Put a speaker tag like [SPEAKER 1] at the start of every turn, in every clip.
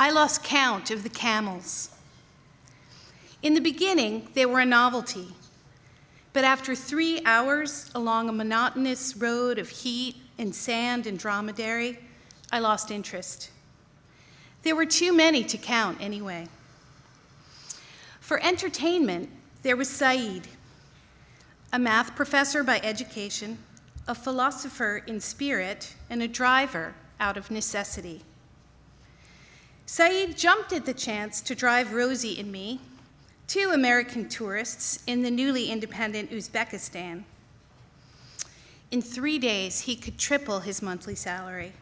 [SPEAKER 1] I lost count of the camels. In the beginning, they were a novelty, but after 3 hours along a monotonous road of heat and sand and dromedary, I lost interest. There were too many to count anyway. For entertainment, there was Said, a math professor by education, a philosopher in spirit, and a driver out of necessity. Said jumped at the chance to drive Rosie and me, 2 American tourists in the newly independent Uzbekistan. In 3 days, he could triple his monthly salary.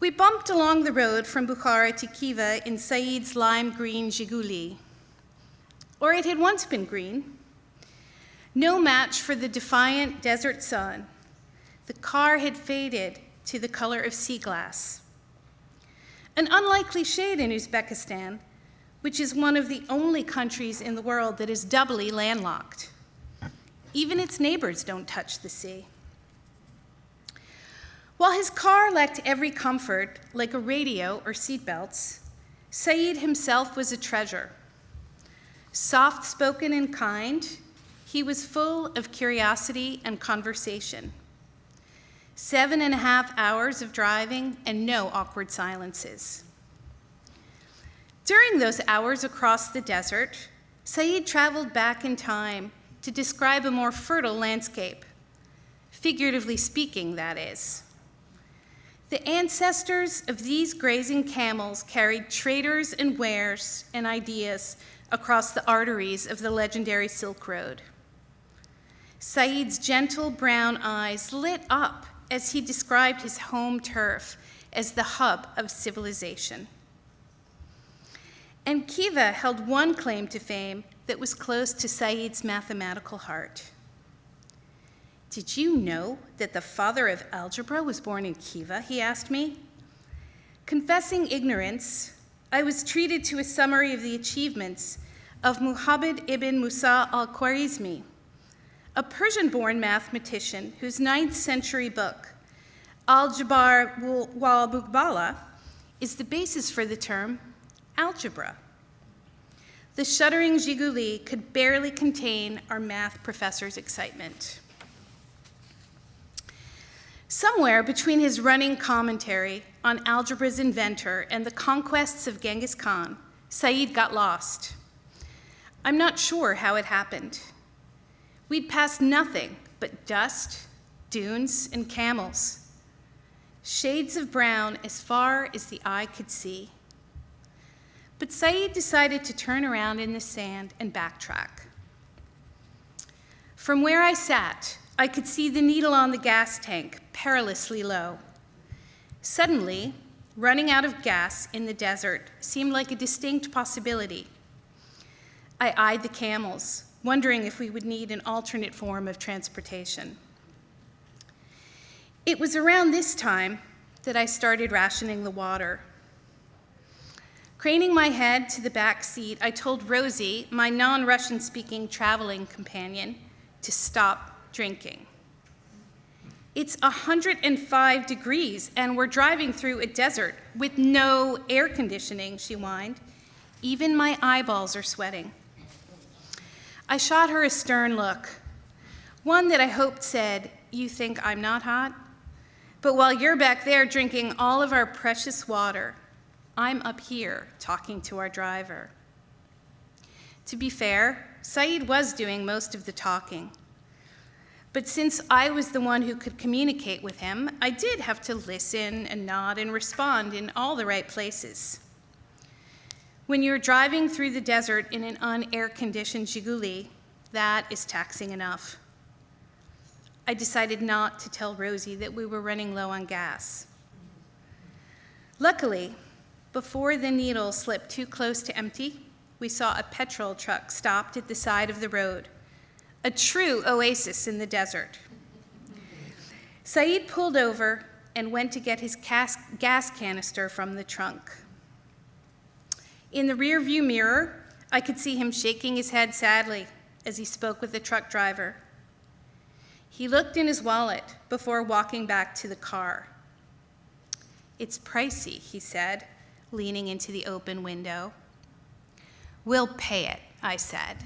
[SPEAKER 1] We bumped along the road from Bukhara to Khiva in Said's lime green Zhiguli. Or it had once been green. No match for the defiant desert sun. The car had faded to the color of sea glass. An unlikely shade in Uzbekistan, which is one of the only countries in the world that is doubly landlocked. Even its neighbors don't touch the sea. While his car lacked every comfort, like a radio or seatbelts, Said himself was a treasure. Soft-spoken and kind, he was full of curiosity and conversation. 7.5 hours of driving and no awkward silences. During those hours across the desert, Said traveled back in time to describe a more fertile landscape, figuratively speaking, that is. The ancestors of these grazing camels carried traders and wares and ideas across the arteries of the legendary Silk Road. Said's gentle brown eyes lit up as he described his home turf as the hub of civilization. And Khiva held one claim to fame that was close to Said's mathematical heart. Did you know that the father of algebra was born in Khiva, he asked me. Confessing ignorance, I was treated to a summary of the achievements of Muhammad ibn Musa al-Khwarizmi, a Persian-born mathematician whose 9th century book, Al-Jabar wal Muqbala, is the basis for the term algebra. The shuddering Zhiguli could barely contain our math professor's excitement. Somewhere between his running commentary on algebra's inventor and the conquests of Genghis Khan, Said got lost. I'm not sure how it happened. We'd passed nothing but dust, dunes, and camels. Shades of brown as far as the eye could see. But Said decided to turn around in the sand and backtrack. From where I sat, I could see the needle on the gas tank perilously low. Suddenly, running out of gas in the desert seemed like a distinct possibility. I eyed the camels, wondering if we would need an alternate form of transportation. It was around this time that I started rationing the water. Craning my head to the back seat, I told Rosie, my non-Russian-speaking traveling companion, to stop drinking. It's 105 degrees, and we're driving through a desert with no air conditioning, she whined. Even my eyeballs are sweating. I shot her a stern look, one that I hoped said, "You think I'm not hot? But while you're back there drinking all of our precious water, I'm up here talking to our driver." To be fair, Said was doing most of the talking. But since I was the one who could communicate with him, I did have to listen and nod and respond in all the right places. When you're driving through the desert in an un-air-conditioned Zhiguli, that is taxing enough. I decided not to tell Rosie that we were running low on gas. Luckily, before the needle slipped too close to empty, we saw a petrol truck stopped at the side of the road, a true oasis in the desert. Said pulled over and went to get his gas canister from the trunk. In the rearview mirror, I could see him shaking his head sadly as he spoke with the truck driver. He looked in his wallet before walking back to the car. It's pricey, he said, leaning into the open window. We'll pay it, I said.